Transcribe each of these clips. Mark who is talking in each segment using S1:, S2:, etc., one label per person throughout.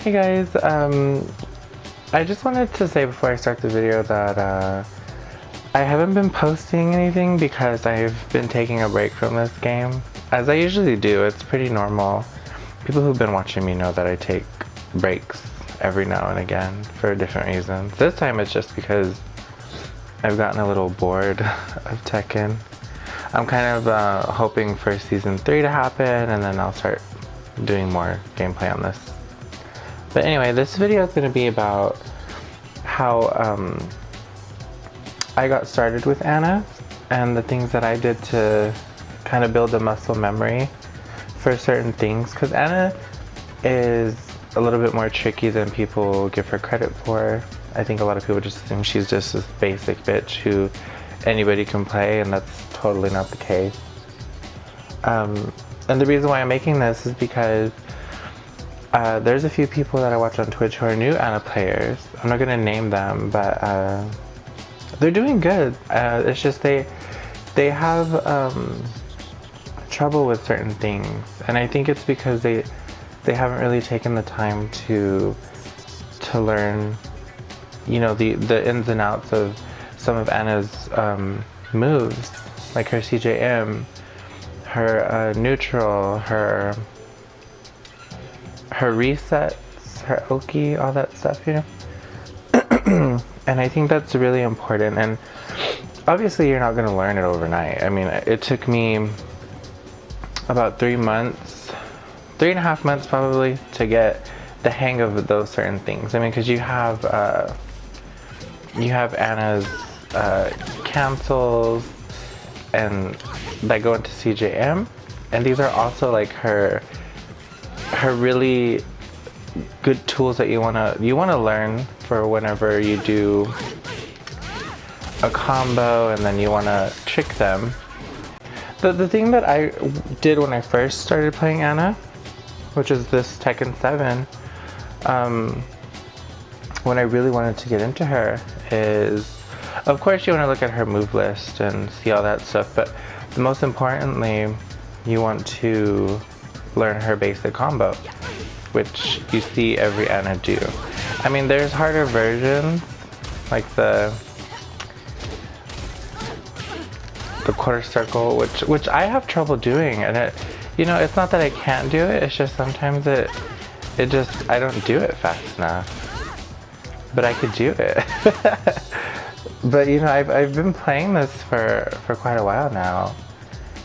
S1: Hey guys, I just wanted to say before I start the video that I haven't been posting anything because I've been taking a break from this game. As I usually do, it's pretty normal. People who've been watching me know that I take breaks every now and again for different reasons. This time it's just because I've gotten a little bored of Tekken. I'm kind of hoping for Season 3 to happen and then I'll start doing more gameplay on this. But anyway, this video is going to be about how I got started with Anna and the things that I did to kind of build a muscle memory for certain things, because Anna is a little bit more tricky than people give her credit for. I think a lot of people just assume she's just this basic bitch who anybody can play, and that's totally not the case. And the reason why I'm making this is because there's a few people that I watch on Twitch who are new Anna players. I'm not going to name them, but they're doing good. It's just they have trouble with certain things, and I think it's because they haven't really taken the time to learn, you know, the ins and outs of some of Anna's moves, like her CJM, her neutral, her resets, her Oki, all that stuff, you know? And I think that's really important, and obviously you're not going to learn it overnight. I mean, it took me about 3 months, 3.5 months probably, to get the hang of those certain things. I mean, because you have Anna's cancels and that go into CJM, and these are also like her really good tools that you wanna learn for whenever you do a combo and then you wanna trick them. The thing that I did when I first started playing Anna, which is this Tekken 7, when I really wanted to get into her, is of course you want to look at her move list and see all that stuff, but most importantly you want to learn her basic combo, which you see every Anna do. I mean, there's harder versions, like the quarter circle, which I have trouble doing, and it, you know, it's not that I can't do it, it's just sometimes it just, I don't do it fast enough, but I could do it. But you know, I've been playing this for quite a while now,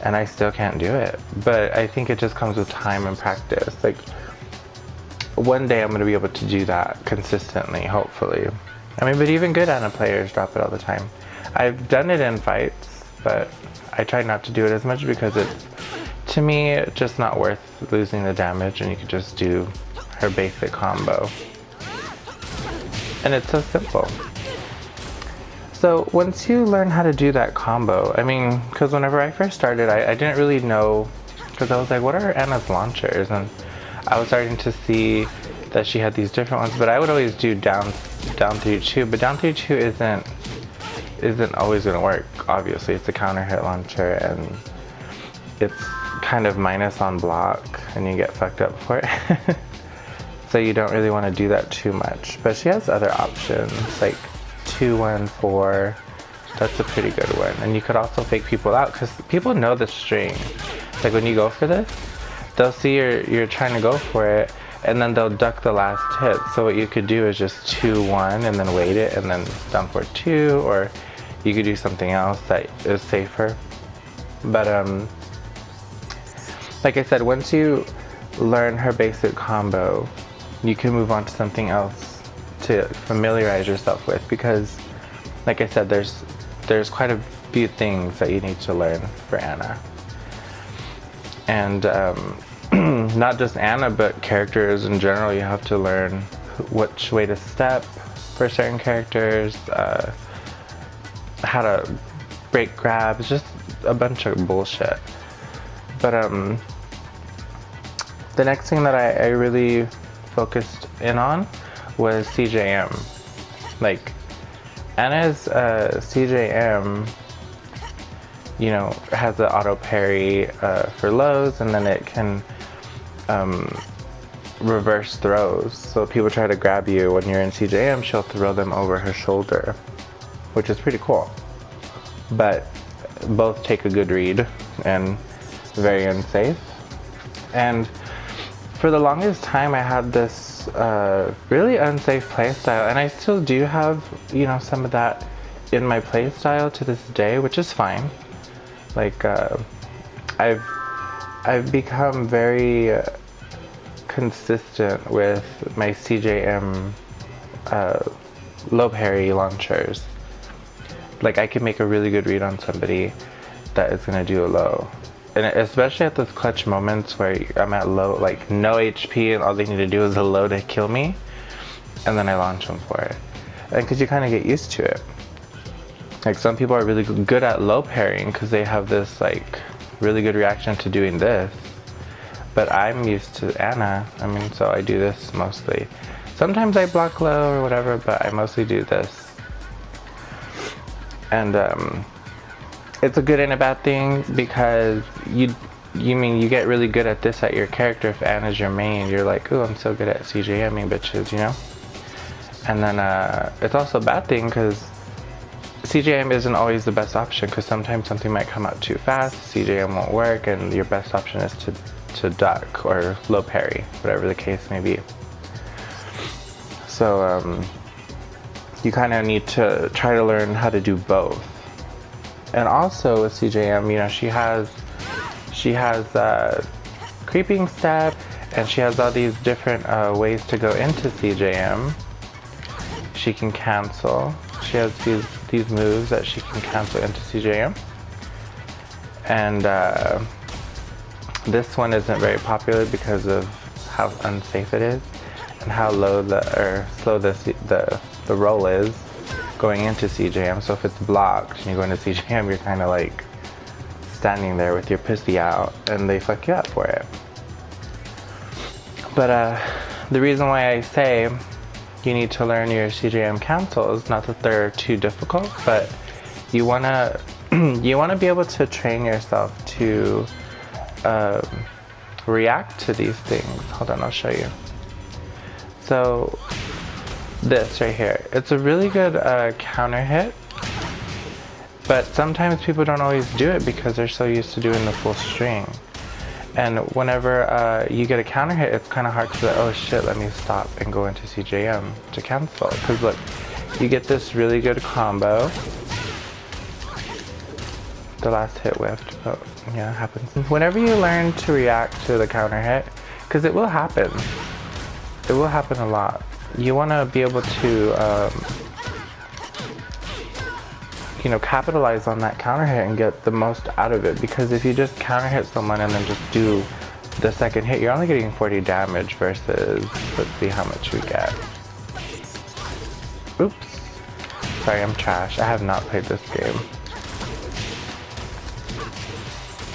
S1: and I still can't do it. But I think it just comes with time and practice. Like, one day I'm going to be able to do that consistently, hopefully. I mean, but even good Anna players drop it all the time. I've done it in fights, but I try not to do it as much because it's, to me, just not worth losing the damage, and you could just do her basic combo. And it's so simple. So once you learn how to do that combo, I mean, because whenever I first started, I didn't really know, because I was like, what are Anna's launchers? And I was starting to see that she had these different ones, but I would always do down 3-2, but down 3-2 isn't always going to work. Obviously, it's a counter hit launcher, and it's kind of minus on block, and you get fucked up for it. So you don't really want to do that too much. But she has other options, like 2-1-4. That's a pretty good one. And you could also fake people out, because people know the string. Like when you go for this, they'll see you're trying to go for it, and then they'll duck the last hit. So what you could do is just 2-1 and then wait it, and then down for 2, or you could do something else that is safer. But like I said, once you learn her basic combo, you can move on to something else to familiarize yourself with, because like I said, there's quite a few things that you need to learn for Anna. And not just Anna, but characters in general. You have to learn which way to step for certain characters, how to break grabs, just a bunch of bullshit. But the next thing that I really focused in on was CJM. Like, Anna's CJM, you know, has the auto parry for lows, and then it can reverse throws. So people try to grab you when you're in CJM, she'll throw them over her shoulder, which is pretty cool. But both take a good read and very unsafe. And for the longest time I had this really unsafe playstyle, and I still do have, you know, some of that in my playstyle to this day, which is fine. Like I've become very consistent with my CJM low parry launchers. Like I can make a really good read on somebody that is gonna do a low. And especially at those clutch moments where I'm at low, like no HP, and all they need to do is a low to kill me, and then I launch them for it. And because you kind of get used to it. Like some people are really good at low parrying because they have this like really good reaction to doing this. But I'm used to Anna, I mean, so I do this mostly. Sometimes I block low or whatever, but I mostly do this. And it's a good and a bad thing, because you get really good at this at your character. If Anna's your main, you're like, ooh, I'm so good at CJMing bitches, you know? And then it's also a bad thing because CJM isn't always the best option, because sometimes something might come out too fast, CJM won't work, and your best option is to duck or low parry, whatever the case may be. So you kind of need to try to learn how to do both. And also with CJM, you know, she has creeping step, and she has all these different ways to go into CJM. She can cancel. She has these moves that she can cancel into CJM. And this one isn't very popular because of how unsafe it is and how low slow the roll is going into CJM. So if it's blocked and you go into CJM, you're kind of like standing there with your pussy out, and they fuck you up for it. But the reason why I say you need to learn your CJM cancels, not that they're too difficult, but you wanna be able to train yourself to react to these things. Hold on, I'll show you. So this right here, it's a really good counter hit, but sometimes people don't always do it because they're so used to doing the full string. And whenever you get a counter hit, it's kind of hard to be like, oh shit, let me stop and go into CJM to cancel. Because look, you get this really good combo. The last hit whiffed, but yeah, it happens. Whenever you learn to react to the counter hit, because it will happen. It will happen a lot. You want to be able to, you know, capitalize on that counter hit and get the most out of it. Because if you just counter hit someone and then just do the second hit, you're only getting 40 damage versus, let's see how much we get. Oops. Sorry, I'm trash. I have not played this game.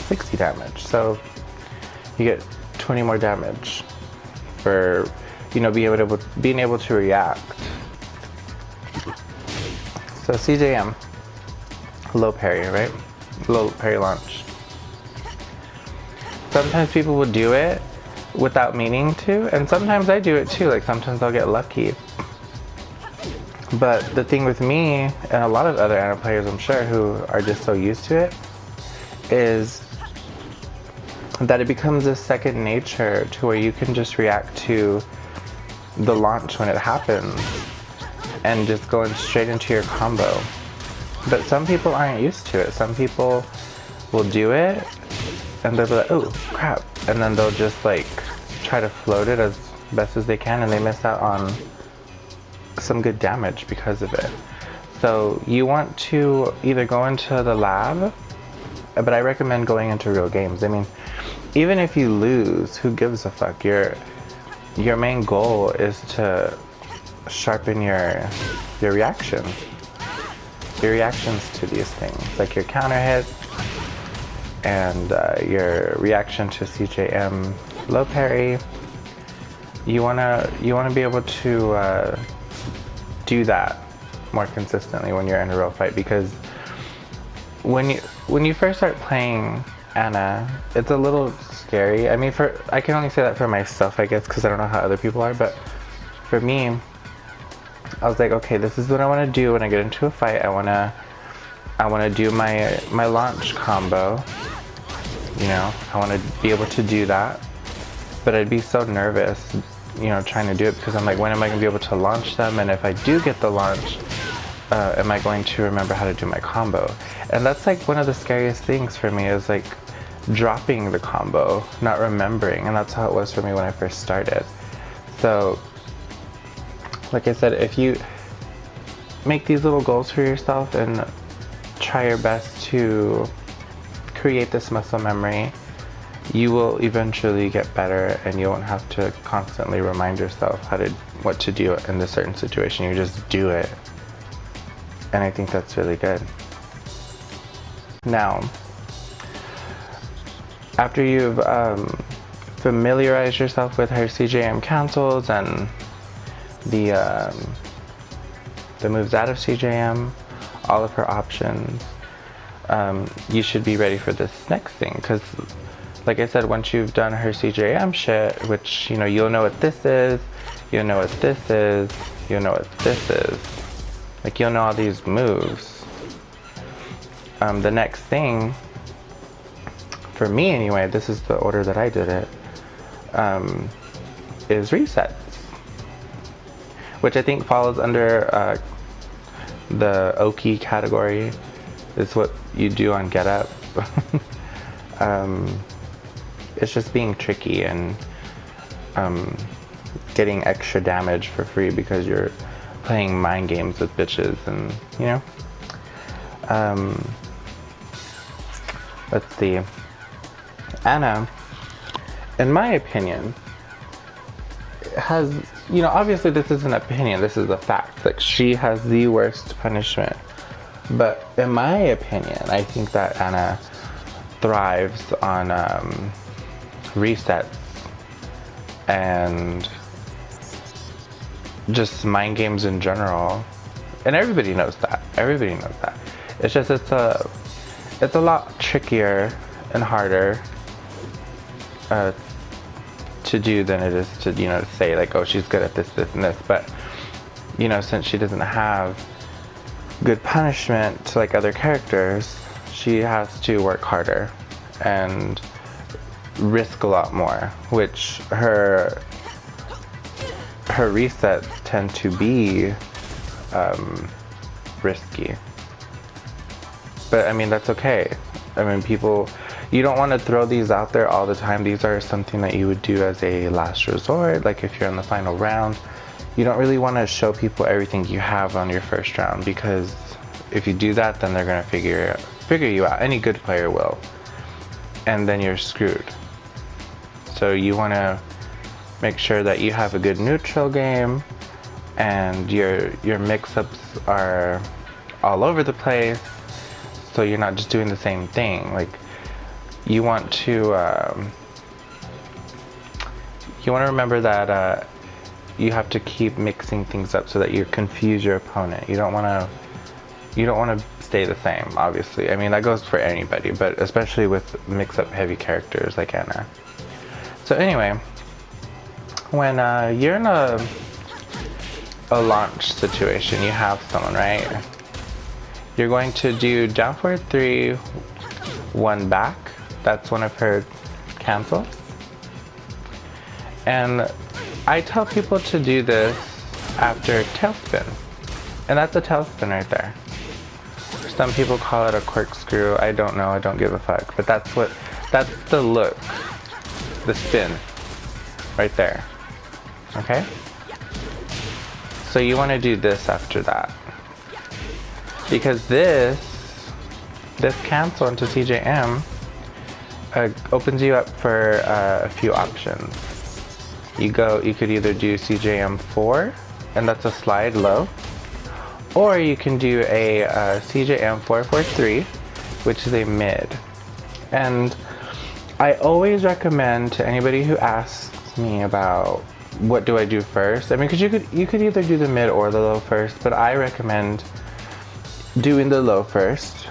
S1: 60 damage. So you get 20 more damage for, you know, being able to react. So CJM, low parry, right? Low parry launch. Sometimes people will do it without meaning to, and sometimes I do it too. Like sometimes I'll get lucky. But the thing with me and a lot of other Anna players, I'm sure, who are just so used to it, is that it becomes a second nature to where you can just react to the launch when it happens and just going straight into your combo. But some people aren't used to it. Some people will do it and they'll be like, oh crap, and then they'll just like try to float it as best as they can, and they miss out on some good damage because of it. So you want to either go into the lab, but I recommend going into real games. I mean, even if you lose, who gives a fuck? Your main goal is to sharpen your reactions. Your reactions to these things, like your counter hits and your reaction to CJM low parry. You wanna be able to do that more consistently when you're in a real fight, because when you first start playing Anna, it's a little scary. I mean, I can only say that for myself, I guess, because I don't know how other people are, but for me, I was like, okay, this is what I want to do when I get into a fight. I want to do my launch combo. You know, I want to be able to do that. But I'd be so nervous, you know, trying to do it, because I'm like, when am I going to be able to launch them? And if I do get the launch, am I going to remember how to do my combo? And that's like one of the scariest things for me, is like dropping the combo, not remembering. And that's how it was for me when I first started. So, like I said, if you make these little goals for yourself and try your best to create this muscle memory, you will eventually get better, and you won't have to constantly remind yourself what to do in this certain situation. You just do it. And I think that's really good. Now, after you've familiarized yourself with her CJM cancels and the moves out of CJM, all of her options, you should be ready for this next thing, because like I said, once you've done her CJM shit, which, you know, you'll know what this is, you'll know what this is, you'll know what this is. Like, you'll know all these moves. The next thing, for me anyway, this is the order that I did it, is resets. Which I think falls under the Oki category. It's what you do on Get Up. It's just being tricky and getting extra damage for free because you're playing mind games with bitches, and you know. Let's see. Anna, in my opinion, has, you know, obviously this is an opinion, this is a fact. Like, she has the worst punishment. But in my opinion, I think that Anna thrives on resets and just mind games in general, and everybody knows that. Everybody knows that. It's just it's a lot trickier and harder to do than it is to, you know, say like, oh, she's good at this, this, and this. But you know, since she doesn't have good punishment like other characters, she has to work harder and risk a lot more, which her resets tend to be risky. But I mean, that's okay. I mean, people, you don't want to throw these out there all the time. These are something that you would do as a last resort, like if you're in the final round. You don't really want to show people everything you have on your first round, because if you do that, then they're going to figure you out. Any good player will. And then you're screwed. So you want to make sure that you have a good neutral game, and your mix-ups are all over the place, so you're not just doing the same thing. Like, you want to remember that you have to keep mixing things up so that you confuse your opponent. You don't want to stay the same, obviously. I mean, that goes for anybody, but especially with mix-up heavy characters like Anna. So anyway, when you're in a launch situation, you have someone, right? You're going to do down forward 3, 1 back. That's one of her cancels. And I tell people to do this after tailspin. And that's a tailspin right there. Some people call it a corkscrew. I don't know, I don't give a fuck. But that's the look. The spin. Right there. Okay? So you want to do this after that. Because this cancel into CJM opens you up for a few options. You could either do CJM 4, and that's a slide low, or you can do a CJM 443, which is a mid. And I always recommend to anybody who asks me about what do I do first. I mean, because you could either do the mid or the low first, but I recommend doing the low first,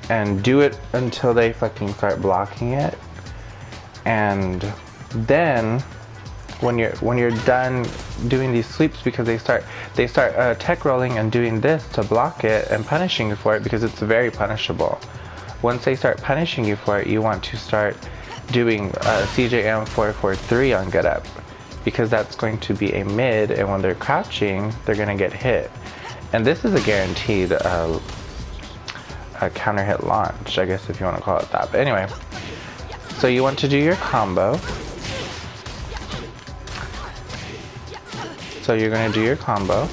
S1: and do it until they fucking start blocking it. And then when you're done doing these sweeps, because they start tech rolling and doing this to block it and punishing you for it, because it's very punishable. Once they start punishing you for it, you want to start doing CJM 443 on get up, because that's going to be a mid, and when they're crouching, they're gonna get hit. And this is a guaranteed a counter hit launch, I guess, if you want to call it that. But anyway, so you want to do your combo. So you're gonna do your combo,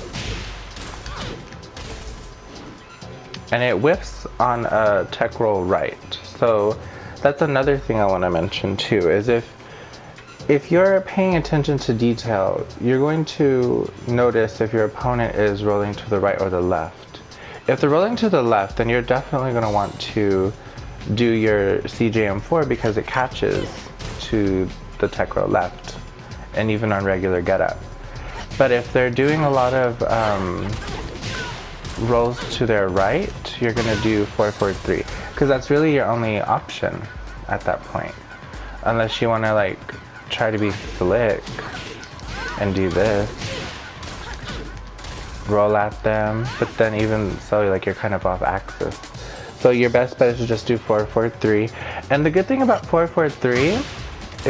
S1: and it whiffs on a tech roll right. So that's another thing I want to mention too, is if you're paying attention to detail, you're going to notice if your opponent is rolling to the right or the left. If they're rolling to the left, then you're definitely going to want to do your CJM4, because it catches to the tech roll left, and even on regular get up. But if they're doing a lot of rolls to their right, you're going to do 443, because that's really your only option at that point, unless you want to like try to be slick and do this, roll at them, but then even so, like, you're kind of off axis. So your best bet is to just do 443. And the good thing about 443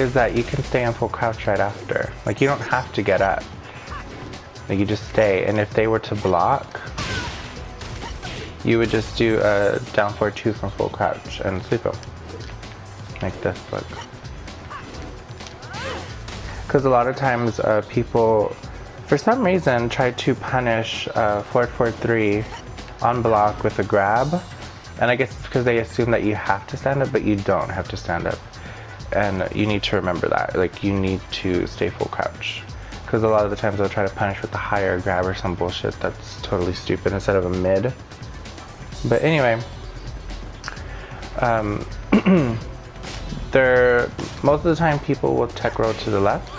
S1: is that you can stay in full crouch right after. Like, you don't have to get up. Like, you just stay, and if they were to block, you would just do a down 4-2 from full crouch and sweep them. Like this, look. Because a lot of times people, for some reason, try to punish 4-4-3 on block with a grab. And I guess it's because they assume that you have to stand up, but you don't have to stand up. And you need to remember that. Like, you need to stay full crouch. Because a lot of the times they'll try to punish with a higher grab or some bullshit that's totally stupid instead of a mid. But anyway, most of the time people will tech roll to the left.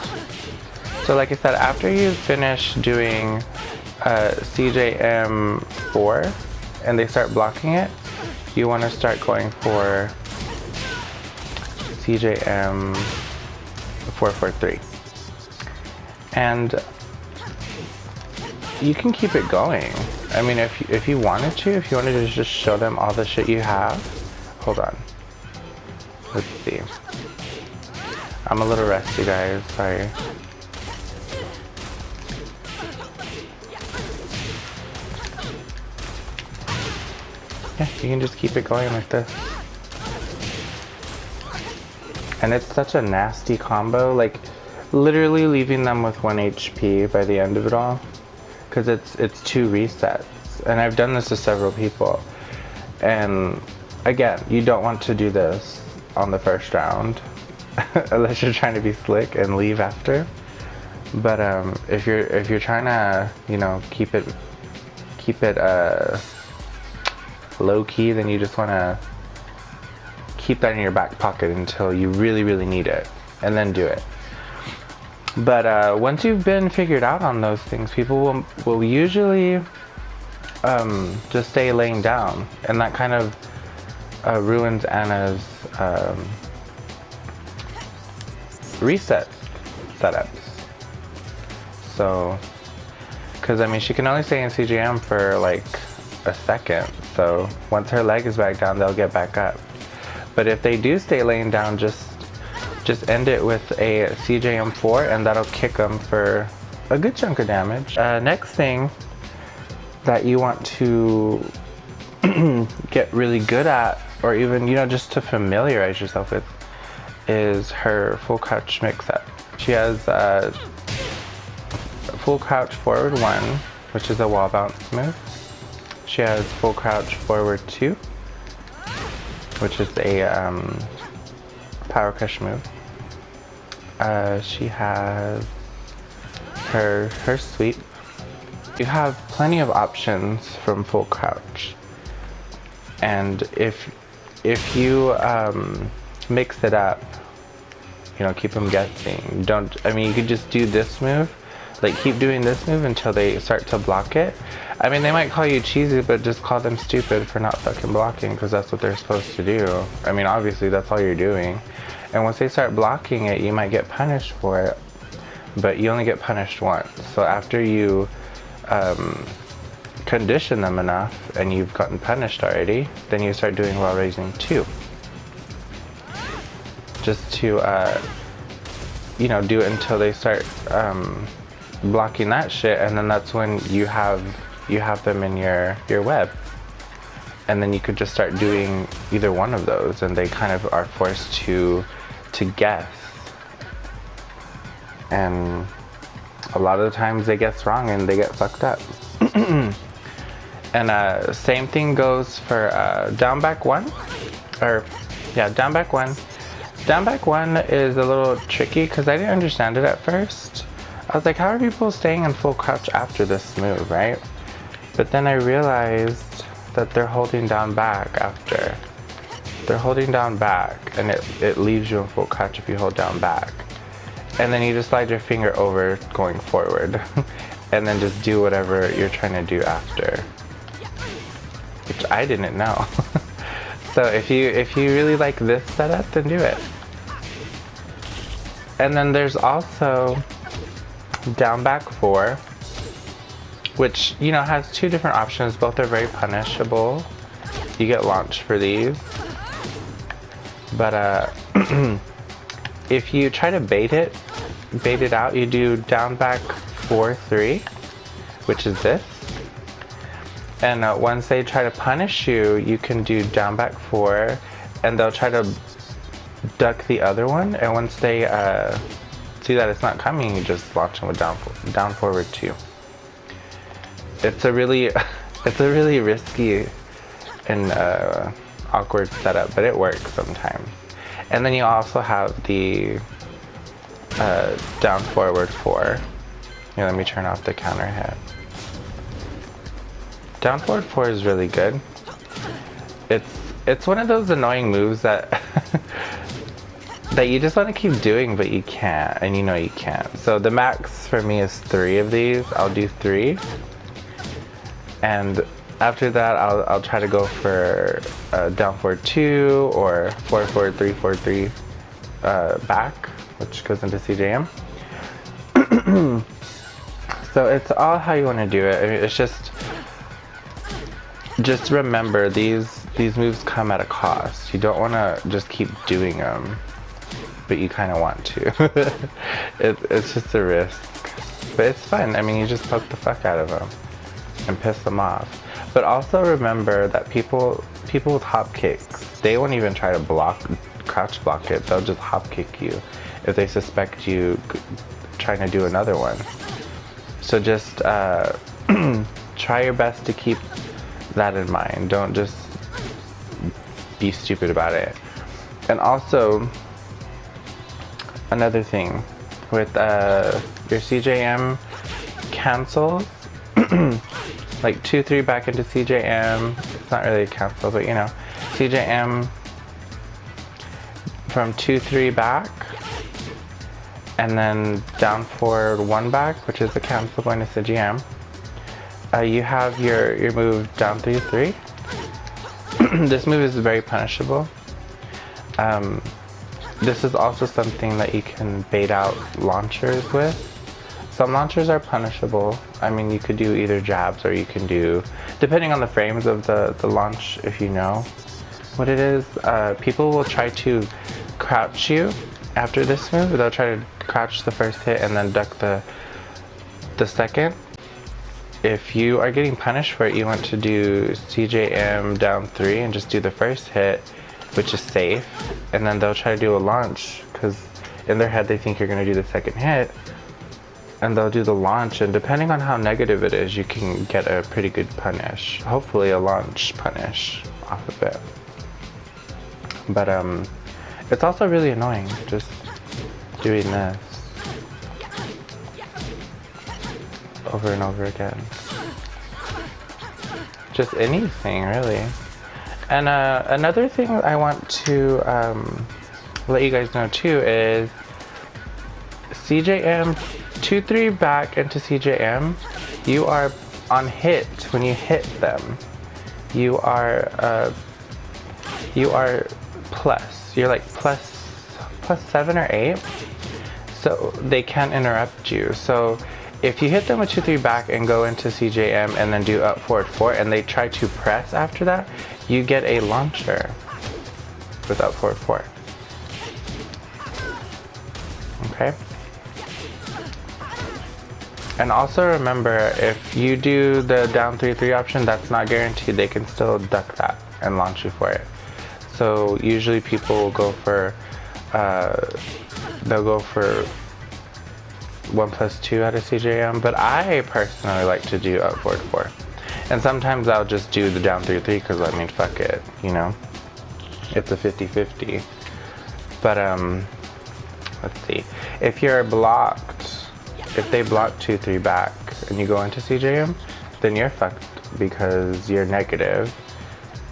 S1: So like I said, after you finish doing CJM4 and they start blocking it, you want to start going for CJM 443. And you can keep it going. I mean, if you wanted to just show them all the shit you have. Hold on. Let's see. I'm a little rusty, guys. Sorry. Yeah, you can just keep it going like this. And it's such a nasty combo, like literally leaving them with 1 HP by the end of it all. Because it's 2 resets. And I've done this to several people. And again, you don't want to do this on the first round unless you're trying to be slick and leave after. But if you're trying to, you know, keep it low key, then you just want to keep that in your back pocket until you really, really need it, and then do it. But once you've been figured out on those things, people will usually just stay laying down, and that kind of ruins Anna's reset setups. So, because I mean, she can only stay in CGM for like a second, so once her leg is back down, they'll get back up. But if they do stay laying down, just end it with a CJM4, and that'll kick them for a good chunk of damage. Next thing that you want to get really good at, or even, you know, just to familiarize yourself with, is her full crouch mix-up. She has full crouch forward 1, which is a wall bounce move. She has full crouch forward 2, which is a power crush move. She has her sweep. You have plenty of options from full crouch, and if you mix it up, you know, keep them guessing. I mean, you could just do this move, Like, keep doing this move until they start to block it. I mean, they might call you cheesy, but just call them stupid for not fucking blocking, because that's what they're supposed to do. I mean, obviously, that's all you're doing. And once they start blocking it, you might get punished for it, but you only get punished once. So after you condition them enough and you've gotten punished already, then you start doing while raising 2. Just to, you know, do it until they start blocking that shit, and then that's when you have them in your web. And then you could just start doing either one of those, and they kind of are forced to guess. And a lot of the times they guess wrong and they get fucked up. And same thing goes for down back 1. Or, yeah, down back 1. Down back 1 is a little tricky because I didn't understand it at first. I was like, how are people staying in full crouch after this move, right? But then I realized that they're holding down back after. They're holding down back, and it leaves you in full crouch if you hold down back. And then you just slide your finger over going forward. And then just do whatever you're trying to do after. Which I didn't know. So if you really like this setup, then do it. And then there's also down back 4, which, you know, has 2 different options. Both are very punishable. You get launched for these. But if you try to bait it out, you do down back 4-3, which is this. And once they try to punish you, you can do down back 4, and they'll try to duck the other one. And once they see that it's not coming, you just launch them with down forward 2. It's a really risky and awkward setup, but it works sometimes. And then you also have the down forward 4. Here, let me turn off the counter hit. Down forward 4 is really good. It's one of those annoying moves that that you just want to keep doing, but you can't, and you know you can't. So the max for me is 3 of these. I'll do 3, and after that I'll try to go for down forward 2 or 4 forward 3 forward 3 back, which goes into CJM. So it's all how you want to do it. I mean, it's just remember these moves come at a cost. You don't want to just keep doing them, but you kind of want to. It's just a risk, but it's fun. I mean, you just poke the fuck out of them and piss them off. But also remember that people with hop kicks, they won't even try to crouch block it. They'll just hop kick you if they suspect you trying to do another one. So just try your best to keep that in mind. Don't just be stupid about it. And also, another thing with your CJM cancels, like 2-3 back into CJM. It's not really a cancel, but you know, CJM from 2-3 back, and then down forward 1 back, which is the cancel going to CJM. You have your move down 3-3. This move is very punishable. This is also something that you can bait out launchers with. Some launchers are punishable. I mean, you could do either jabs, or you can do, depending on the frames of the launch, if you know what it is. People will try to crouch you after this move. They'll try to crouch the first hit and then duck the second. If you are getting punished for it, you want to do CJM down 3 and just do the first hit, which is safe, and then they'll try to do a launch, because in their head they think you're going to do the second hit, and they'll do the launch, and depending on how negative it is, you can get a pretty good punish. Hopefully a launch punish off of it. But it's also really annoying just doing this over and over again. Just anything, really. And another thing I want to let you guys know too is CJM 2-3 back into CJM, you are on hit. When you hit them, you are plus. You're like plus 7 or 8. So they can't interrupt you. So if you hit them with 2-3 back and go into CJM and then do up forward 4 and they try to press after that, you get a launcher with up forward 4. Okay. And also remember, if you do the down 3-3 option, that's not guaranteed. They can still duck that and launch you for it. So usually people will go for, they'll go for 1+2 out of CJM, but I personally like to do up forward 4. And sometimes I'll just do the down 3-3 because I mean, fuck it, you know? It's a 50-50. But let's see. If you're blocked, if they block 2-3 back and you go into CJM, then you're fucked because you're negative.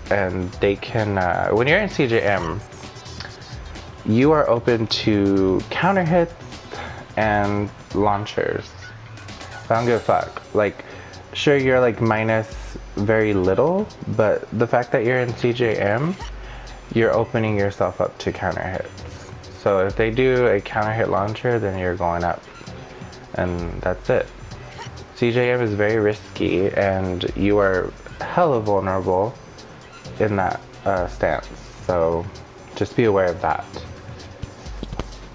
S1: And they can, when you're in CJM, you are open to counter hits and launchers. I don't give a fuck. Like, sure, you're like minus very little, but the fact that you're in CJM, you're opening yourself up to counter hits. So if they do a counter hit launcher, then you're going up. And that's it. CJM is very risky and you are hella vulnerable in that stance. So just be aware of that.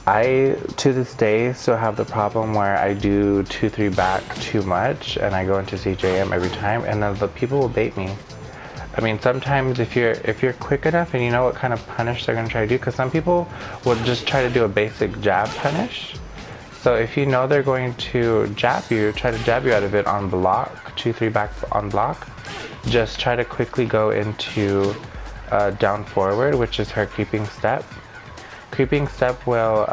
S1: I, to this day, still have the problem where I do 2-3 back too much and I go into CJM every time and then the people will bait me. I mean, sometimes if you're quick enough and you know what kind of punish they're gonna try to do, because some people will just try to do a basic jab punish. So if you know they're going to jab you, try to jab you out of it on block, 2-3 back on block, just try to quickly go into down forward, which is her creeping step. Creeping step will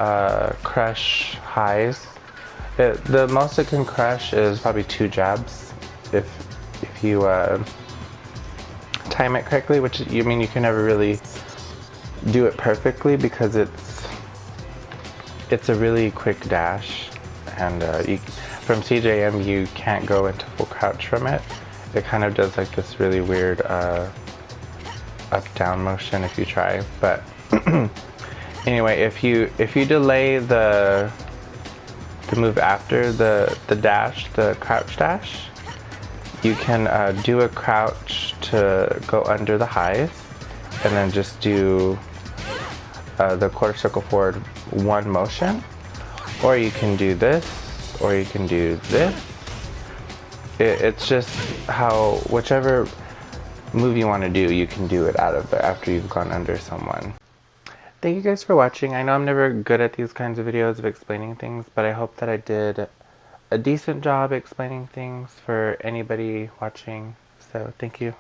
S1: crush highs. The most it can crush is probably 2 jabs if you time it correctly, which you mean you can never really do it perfectly because it's a really quick dash, and from CJM you can't go into full crouch from it. It kind of does like this really weird up down motion if you try, but anyway, if you delay the move after the dash, the crouch dash, you can do a crouch to go under the highs and then just do the quarter circle forward 1 motion, or you can do this, or you can do this. It's just how, whichever move you want to do, you can do it out of there after you've gone under someone. Thank you guys for watching. I know I'm never good at these kinds of videos of explaining things, but I hope that I did a decent job explaining things for anybody watching. So thank you.